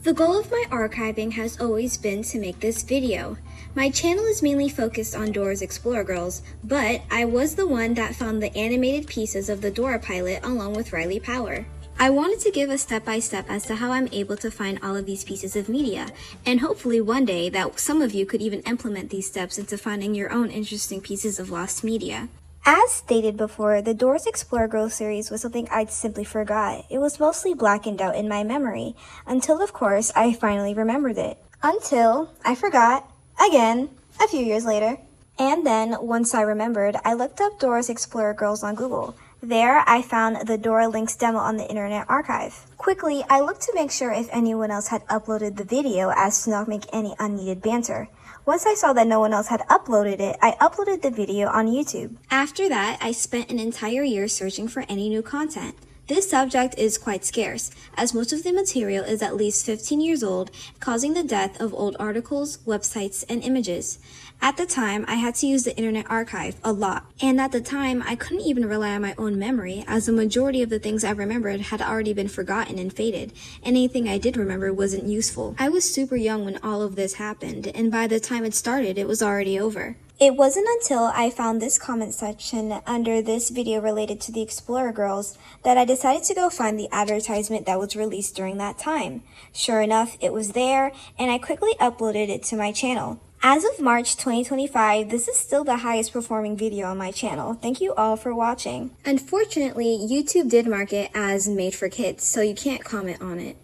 The goal of my archiving has always been to make this video. My channel is mainly focused on Dora's Explorer Girls, but I was the one that found the animated pieces of the Dora pilot along with Riley Power. I wanted to give a step-by-step as to how I'm able to find all of these pieces of media, and hopefully one day that some of you could even implement these steps into finding your own interesting pieces of lost media. As stated before, the Dora's Explorer Girls series was something I'd simply forgot. It was mostly blackened out in my memory, until of course I finally remembered it. Until I forgot, again, a few years later. And then, once I remembered, I looked up Dora's Explorer Girls on Google. There, I found the Dora Links demo on the Internet Archive. Quickly, I looked to make sure if anyone else had uploaded the video as to not make any unneeded banter. Once I saw that no one else had uploaded it, I uploaded the video on YouTube. After that, I spent an entire year searching for any new content. This subject is quite scarce, as most of the material is at least 15 years old, causing the death of old articles, websites, and images. At the time, I had to use the Internet Archive a lot, and at the time, I couldn't even rely on my own memory, as the majority of the things I remembered had already been forgotten and faded, and anything I did remember wasn't useful. I was super young when all of this happened, and by the time it started, it was already over. It wasn't until I found this comment section under this video related to the Explorer Girls that I decided to go find the advertisement that was released during that time. Sure enough, it was there, and I quickly uploaded it to my channel. As of March 2025, this is still the highest performing video on my channel. Thank you all for watching. Unfortunately, YouTube did mark it as made for kids, so you can't comment on it.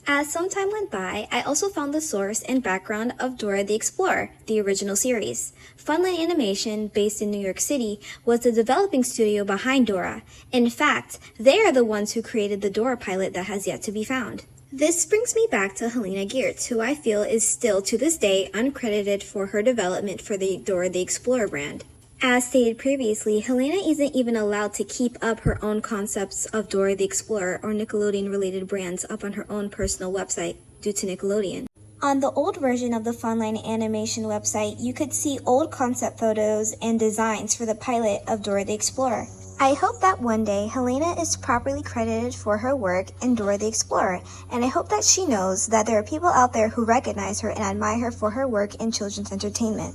As some time went by, I also found the source and background of Dora the Explorer, the original series. Funland Animation, based in New York City, was the developing studio behind Dora. In fact, they are the ones who created the Dora pilot that has yet to be found. This brings me back to Helena Geertz, who I feel is still to this day uncredited for her development for the Dora the Explorer brand. As stated previously, Helena isn't even allowed to keep up her own concepts of Dora the Explorer or Nickelodeon-related brands up on her own personal website due to Nickelodeon. On the old version of the Funland Animation website, you could see old concept photos and designs for the pilot of Dora the Explorer. I hope that one day Helena is properly credited for her work in Dora the Explorer, and I hope that she knows that there are people out there who recognize her and admire her for her work in children's entertainment.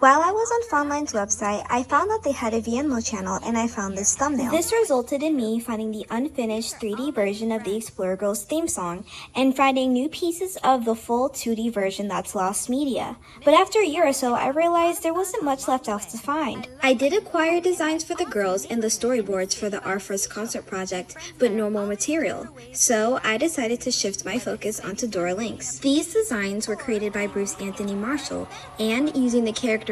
While I was on Funland's website, I found that they had a Venmo channel, and I found this thumbnail. This resulted in me finding the unfinished 3D version of the Explorer Girls theme song, and finding new pieces of the full 2D version that's lost media. But after a year or so, I realized there wasn't much left else to find. I did acquire designs for the girls and the storyboards for the Our First Concert project, but no more material. So I decided to shift my focus onto Dora Links. These designs were created by Bruce Anthony Marshall, and using the characteristics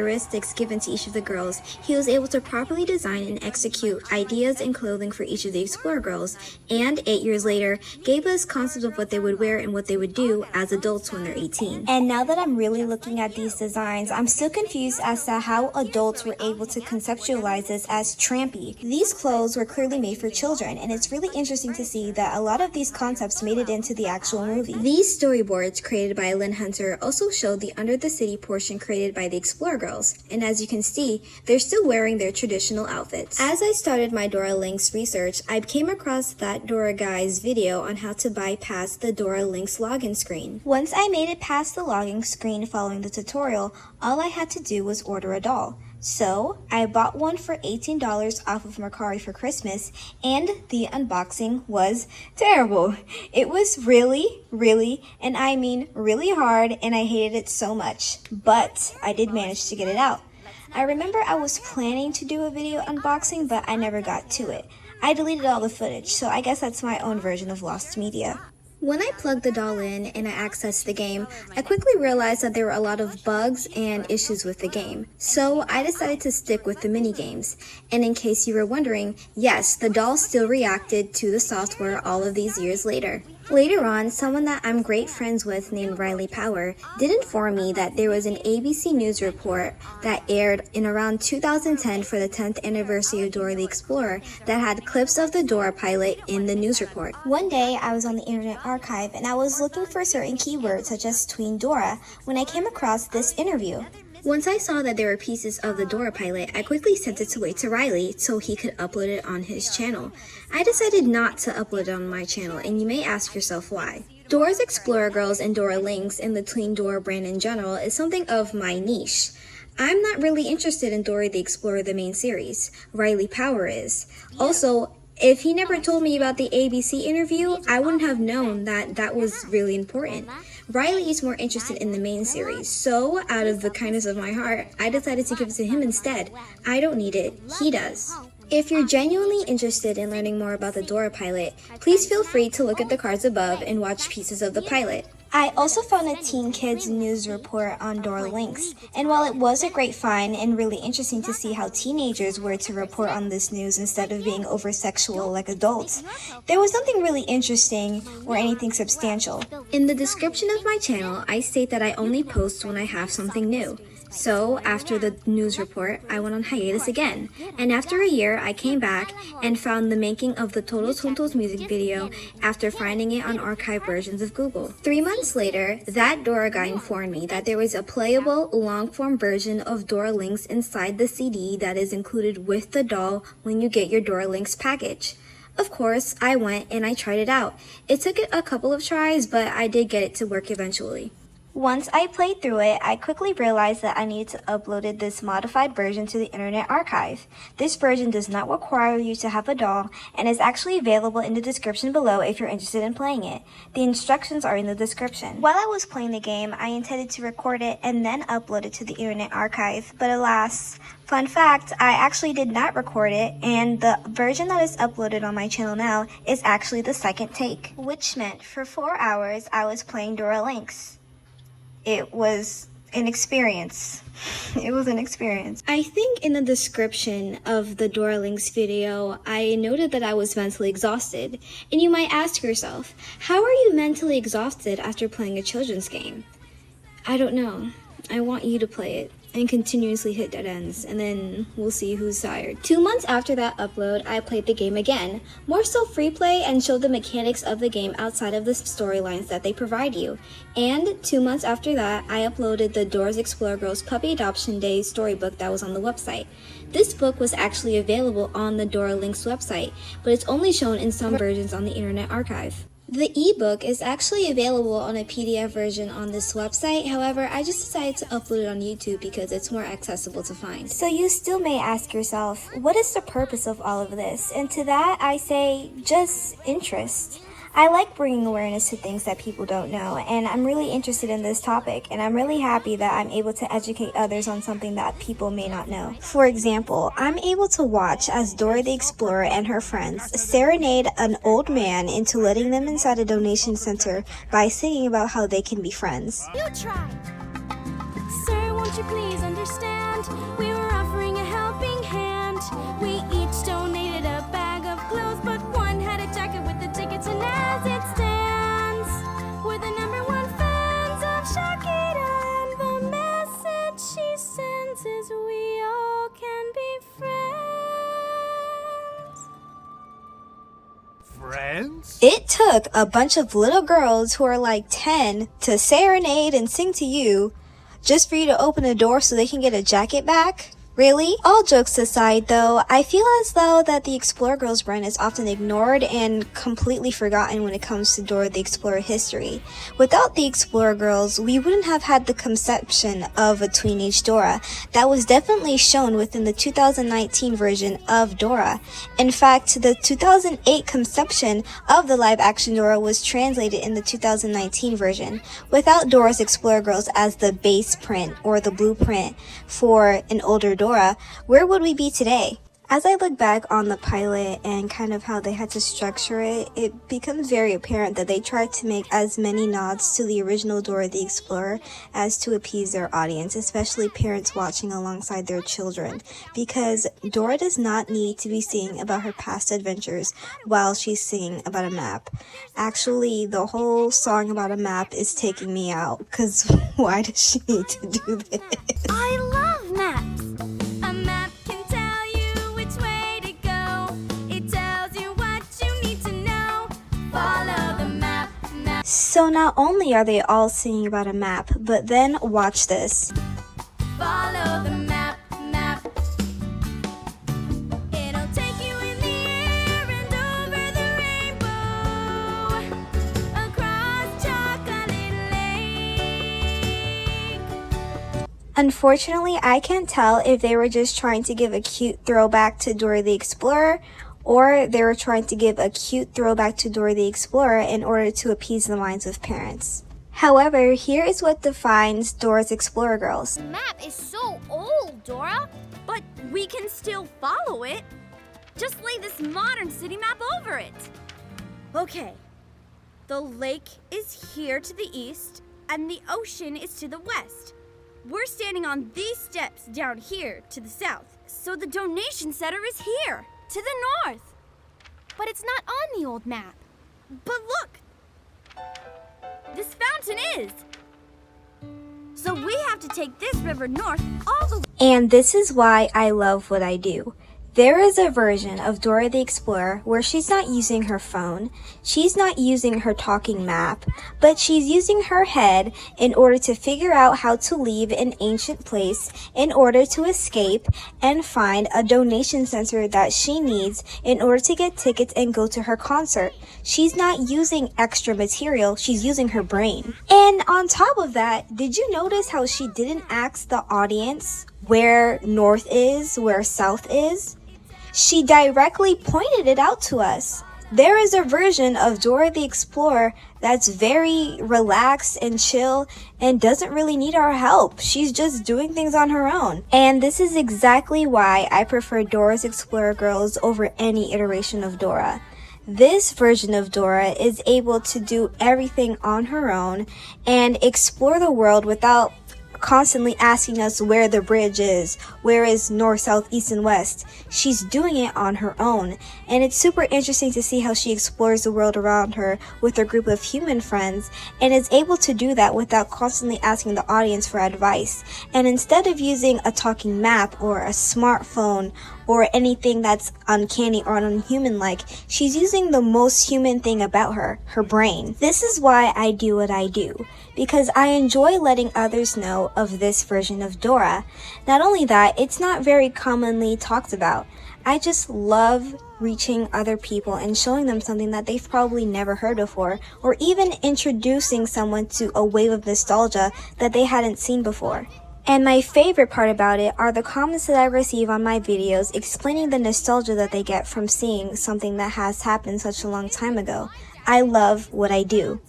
given to each of the girls, he was able to properly design and execute ideas and clothing for each of the Explorer Girls, and 8 years later, gave us concepts of what they would wear and what they would do as adults when they're 18. And now that I'm really looking at these designs, I'm still confused as to how adults were able to conceptualize this as trampy. These clothes were clearly made for children, and it's really interesting to see that a lot of these concepts made it into the actual movie. These storyboards created by Lynn Hunter also showed the Under the City portion created by the Explorer Girls, and as you can see, they're still wearing their traditional outfits. As I started my Dora Links research, I came across ThatDoraGuy's video on how to bypass the Dora Links login screen. Once I made it past the login screen following the tutorial, all I had to do was order a doll. So, I bought one for $18 off of Mercari for Christmas, and the unboxing was terrible. It was really, and I mean really hard, and I hated it so much. But I did manage to get it out. I remember I was planning to do a video unboxing, but I never got to it. I deleted all the footage, so I guess that's my own version of lost media. When I plugged the doll in and I accessed the game, I quickly realized that there were a lot of bugs and issues with the game. So I decided to stick with the mini games. And in case you were wondering, yes, the doll still reacted to the software all of these years later. Later on, someone that I'm great friends with named Riley Power did inform me that there was an ABC News report that aired in around 2010 for the 10th anniversary of Dora the Explorer that had clips of the Dora pilot in the news report. One day, I was on the Internet Archive and I was looking for certain keywords such as Tween Dora when I came across this interview. Once I saw that there were pieces of the Dora pilot, I quickly sent it away to Riley so he could upload it on his channel. I decided not to upload it on my channel, and you may ask yourself why. Dora's Explorer Girls and Dora Links and the Tween Dora brand in general is something of my niche. I'm not really interested in Dora the Explorer, the main series. Riley Power is. Also, if he never told me about the ABC interview, I wouldn't have known that that was really important. Riley is more interested in the main series, so out of the kindness of my heart, I decided to give it to him instead. I don't need it, he does. If you're genuinely interested in learning more about the Dora pilot, please feel free to look at the cards above and watch pieces of the pilot. I also found a Teen Kids news report on Dora Links, and while it was a great find and really interesting to see how teenagers were to report on this news instead of being over-sexual like adults, there was nothing really interesting or anything substantial. In the description of my channel, I state that I only post when I have something new. So, after the news report, I went on hiatus again, and after a year, I came back and found the making of the Todos Juntos music video after finding it on archived versions of Google. 3 months later, ThatDoraGuy informed me that there was a playable, long-form version of Dora Links inside the CD that is included with the doll when you get your Dora Links package. Of course, I went and I tried it out. It took a couple of tries, but I did get it to work eventually. Once I played through it, I quickly realized that I needed to upload this modified version to the Internet Archive. This version does not require you to have a doll and is actually available in the description below if you're interested in playing it. The instructions are in the description. While I was playing the game, I intended to record it and then upload it to the Internet Archive, but alas, fun fact, I actually did not record it, and the version that is uploaded on my channel now is actually the second take, which meant for 4 hours I was playing Dora Links. It was an experience. It was an experience. I think in the description of the Dora Links video, I noted that I was mentally exhausted. And you might ask yourself, how are you mentally exhausted after playing a children's game? I don't know. I want you to play it and continuously hit dead ends, and then we'll see who's tired. 2 months after that upload, I played the game again, more so free play, and showed the mechanics of the game outside of the storylines that they provide you. And 2 months after that, I uploaded the Dora's Explorer Girls Puppy Adoption Day storybook that was on the website. This book was actually available on the Dora Links website, but it's only shown in some versions on the Internet Archive. The ebook is actually available on a PDF version on this website. However, I just decided to upload it on YouTube because it's more accessible to find. So you still may ask yourself, what is the purpose of all of this? And to that, I say, just interest. I like bringing awareness to things that people don't know, and I'm really interested in this topic, and I'm really happy that I'm able to educate others on something that people may not know. For example, I'm able to watch as Dora the Explorer and her friends serenade an old man into letting them inside a donation center by singing about how they can be friends. You try. Sir, won't you please understand? We were offering a helping hand. We each donated a bag of clothes, but one had a jacket with the tickets, and as it stands, we're the #1 fans of Shakira, and the message she sends is we all can be friends. Friends? It took a bunch of little girls who are like 10 to serenade and sing to you just for you to open a door so they can get a jacket back? Really? All jokes aside though, I feel as though that the Explorer Girls brand is often ignored and completely forgotten when it comes to Dora the Explorer history. Without the Explorer Girls, we wouldn't have had the conception of a tween-age Dora that was definitely shown within the 2019 version of Dora. In fact, the 2008 conception of the live-action Dora was translated in the 2019 version. Without Dora's Explorer Girls as the base print or the blueprint for an older Dora, where would we be today? As I look back on the pilot and kind of how they had to structure it, it becomes very apparent that they tried to make as many nods to the original Dora the Explorer as to appease their audience, especially parents watching alongside their children, because Dora does not need to be singing about her past adventures while she's singing about a map. Actually, the whole song about a map is taking me out, because why does she need to do this? I love maps. A map can tell you which way to go. It tells you what you need to know. Follow the map. So not only are they all singing about a map, but then watch this. Follow the map. It'll take you in the air and over the rainbow, across Chocolate Lake. Unfortunately, I can't tell if they were just trying to give a cute throwback to Dora the Explorer, or they were trying to give a cute throwback to Dora the Explorer in order to appease the minds of parents. However, here is what defines Dora's Explorer Girls. The map is so old, Dora. But we can still follow it. Just lay this modern city map over it. Okay. The lake is here to the east, and the ocean is to the west. We're standing on these steps down here to the south, so the donation center is here, to the north. But it's not on the old map. But look! This fountain is. So we have to take this river north all the way. And this is why I love what I do. There is a version of Dora the Explorer where she's not using her phone, she's not using her talking map, but she's using her head in order to figure out how to leave an ancient place in order to escape and find a donation center that she needs in order to get tickets and go to her concert. She's not using extra material, she's using her brain. And on top of that, did you notice how she didn't ask the audience where north is, where south is? She directly pointed it out to us. There is a version of Dora the Explorer that's very relaxed and chill and doesn't really need our help. She's just doing things on her own. And this is exactly why I prefer Dora's Explorer Girls over any iteration of Dora. This version of Dora is able to do everything on her own and explore the world without constantly asking us where the bridge is, where is north, south, east, and west. She's doing it on her own, and it's super interesting to see how she explores the world around her with her group of human friends, and is able to do that without constantly asking the audience for advice. And instead of using a talking map or a smartphone or anything that's uncanny or unhuman-like, she's using the most human thing about her, her brain. This is why I do what I do, because I enjoy letting others know of this version of Dora. Not only that, it's not very commonly talked about. I just love reaching other people and showing them something that they've probably never heard before, or even introducing someone to a wave of nostalgia that they hadn't seen before. And my favorite part about it are the comments that I receive on my videos explaining the nostalgia that they get from seeing something that has happened such a long time ago. I love what I do.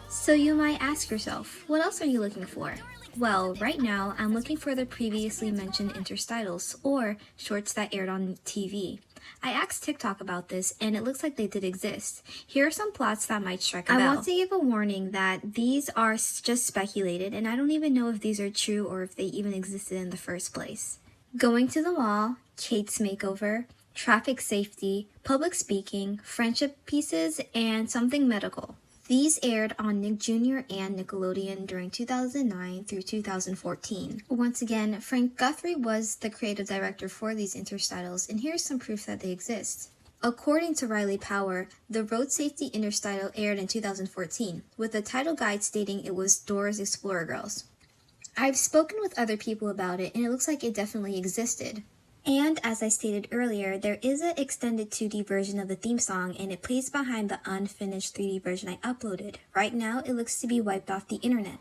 So you might ask yourself, what else are you looking for? Well, right now, I'm looking for the previously mentioned interstitials, or shorts that aired on TV. I asked TikTok about this, and it looks like they did exist. Here are some plots that might strike a bell. I want to give a warning that these are just speculated, and I don't even know if these are true or if they even existed in the first place. Going to the Mall, Kate's Makeover, Traffic Safety, Public Speaking, Friendship Pieces, and Something Medical. These aired on Nick Jr. and Nickelodeon during 2009 through 2014. Once again, Frank Guthrie was the creative director for these interstitials, and here's some proof that they exist. According to Riley Power, the Road Safety interstitle aired in 2014, with the title guide stating it was Dora's Explorer Girls. I've spoken with other people about it, and it looks like it definitely existed. And as I stated earlier, there is an extended 2D version of the theme song, and it plays behind the unfinished 3D version I uploaded. Right now, it looks to be wiped off the internet.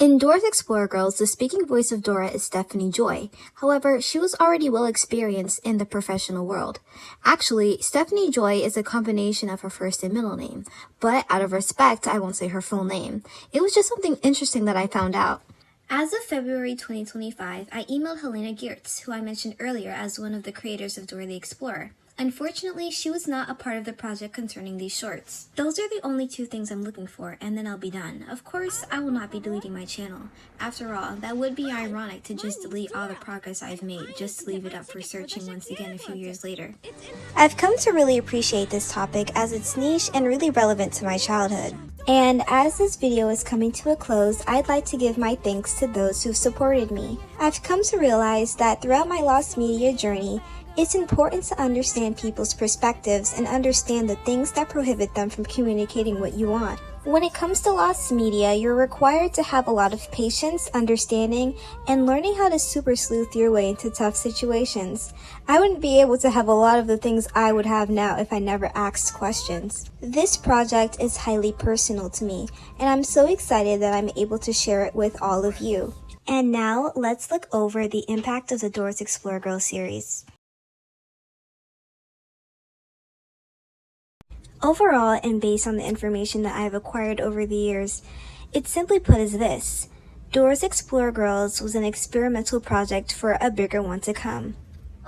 In Dora's Explorer Girls, the speaking voice of Dora is Stephanie Joy. However, she was already well experienced in the professional world. Actually, Stephanie Joy is a combination of her first and middle name, but out of respect, I won't say her full name. It was just something interesting that I found out. As of February 2025, I emailed Helena Geertz, who I mentioned earlier as one of the creators of Dora the Explorer. Unfortunately, she was not a part of the project concerning these shorts. Those are the only two things I'm looking for, and then I'll be done. Of course, I will not be deleting my channel. After all, that would be ironic to just delete all the progress I've made just to leave it up for searching once again a few years later. I've come to really appreciate this topic as it's niche and really relevant to my childhood. And as this video is coming to a close, I'd like to give my thanks to those who've supported me. I've come to realize that throughout my lost media journey, it's important to understand people's perspectives and understand the things that prohibit them from communicating what you want. When it comes to lost media, you're required to have a lot of patience, understanding, and learning how to super sleuth your way into tough situations. I wouldn't be able to have a lot of the things I would have now if I never asked questions. This project is highly personal to me, and I'm so excited that I'm able to share it with all of you. And now, let's look over the impact of the Dora's Explorer Girl series. Overall, and based on the information that I have acquired over the years, it's simply put as this: Dora's Explorer Girls was an experimental project for a bigger one to come.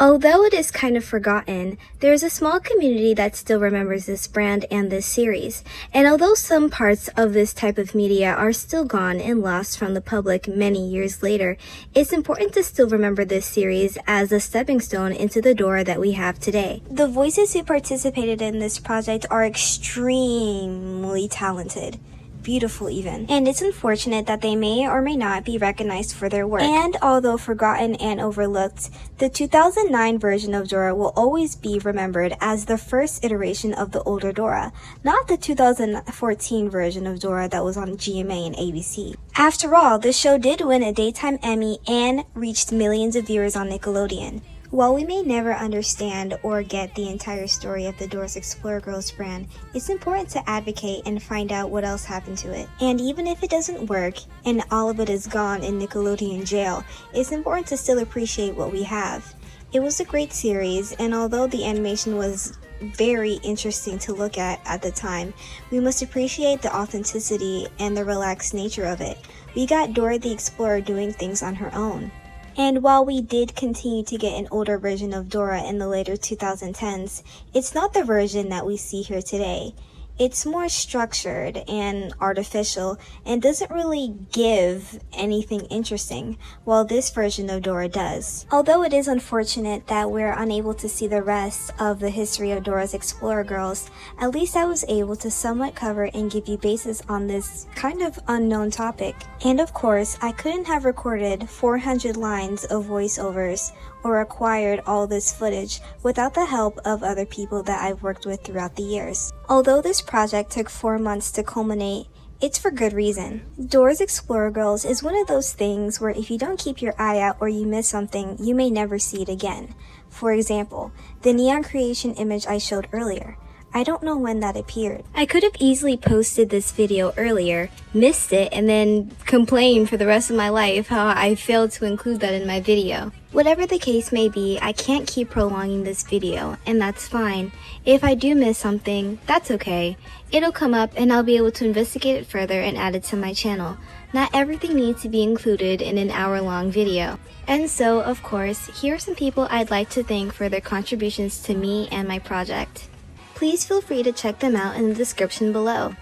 Although it is kind of forgotten, there is a small community that still remembers this brand and this series, and although some parts of this type of media are still gone and lost from the public many years later, it's important to still remember this series as a stepping stone into the Dora that we have today. The voices who participated in this project are extremely talented. Beautiful even. And it's unfortunate that they may or may not be recognized for their work. And although forgotten and overlooked, the 2009 version of Dora will always be remembered as the first iteration of the older Dora, not the 2014 version of Dora that was on GMA and ABC. After all, the show did win a Daytime Emmy and reached millions of viewers on Nickelodeon. While we may never understand or get the entire story of the Dora's Explorer Girls brand, it's important to advocate and find out what else happened to it. And even if it doesn't work, and all of it is gone in Nickelodeon jail, it's important to still appreciate what we have. It was a great series, and although the animation was very interesting to look at the time, we must appreciate the authenticity and the relaxed nature of it. We got Dora the Explorer doing things on her own. And while we did continue to get an older version of Dora in the later 2010s, it's not the version that we see here today. It's more structured and artificial and doesn't really give anything interesting, while this version of Dora does. Although it is unfortunate that we're unable to see the rest of the history of Dora's Explorer Girls, at least I was able to somewhat cover and give you basis on this kind of unknown topic. And of course, I couldn't have recorded 400 lines of voiceovers or acquired all this footage without the help of other people that I've worked with throughout the years. Although this project took 4 months to culminate, it's for good reason. Dora's Explorer Girls is one of those things where if you don't keep your eye out or you miss something, you may never see it again. For example, the neon creation image I showed earlier. I don't know when that appeared. I could have easily posted this video earlier, missed it, and then complained for the rest of my life how I failed to include that in my video. Whatever the case may be, I can't keep prolonging this video, and that's fine. If I do miss something, that's okay. It'll come up and I'll be able to investigate it further and add it to my channel. Not everything needs to be included in an hour-long video. And so, of course, here are some people I'd like to thank for their contributions to me and my project. Please feel free to check them out in the description below.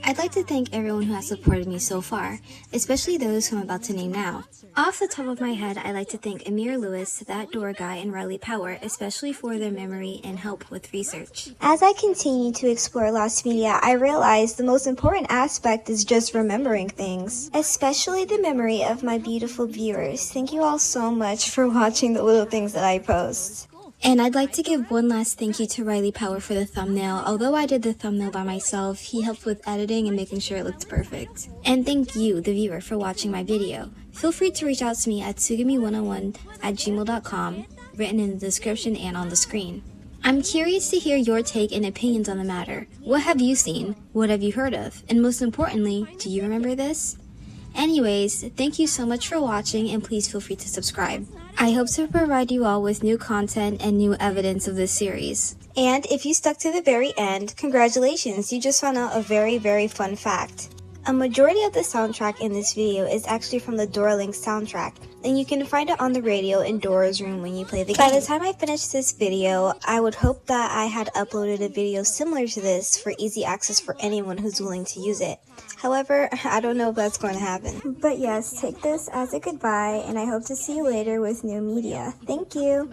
I'd like to thank everyone who has supported me so far, especially those who I'm about to name now. Off the top of my head, I'd like to thank Amir Lewis, ThatDoraGuy, and Riley Power, especially for their memory and help with research. As I continue to explore lost media, I realize the most important aspect is just remembering things, especially the memory of my beautiful viewers. Thank you all so much for watching the little things that I post. And I'd like to give one last thank you to Riley Power for the thumbnail. Although I did the thumbnail by myself, he helped with editing and making sure it looked perfect. And thank you, the viewer, for watching my video. Feel free to reach out to me at tsugami101@gmail.com, written in the description and on the screen. I'm curious to hear your take and opinions on the matter. What have you seen? What have you heard of? And most importantly, do you remember this? Anyways, thank you so much for watching, and please feel free to subscribe. I hope to provide you all with new content and new evidence of this series. And if you stuck to the very end, congratulations, you just found out a very, very fun fact. A majority of the soundtrack in this video is actually from the Dora Links soundtrack, and you can find it on the radio in Dora's room when you play the game. By the time I finish this video, I would hope that I had uploaded a video similar to this for easy access for anyone who's willing to use it. However, I don't know if that's going to happen. But yes, take this as a goodbye, and I hope to see you later with new media. Thank you!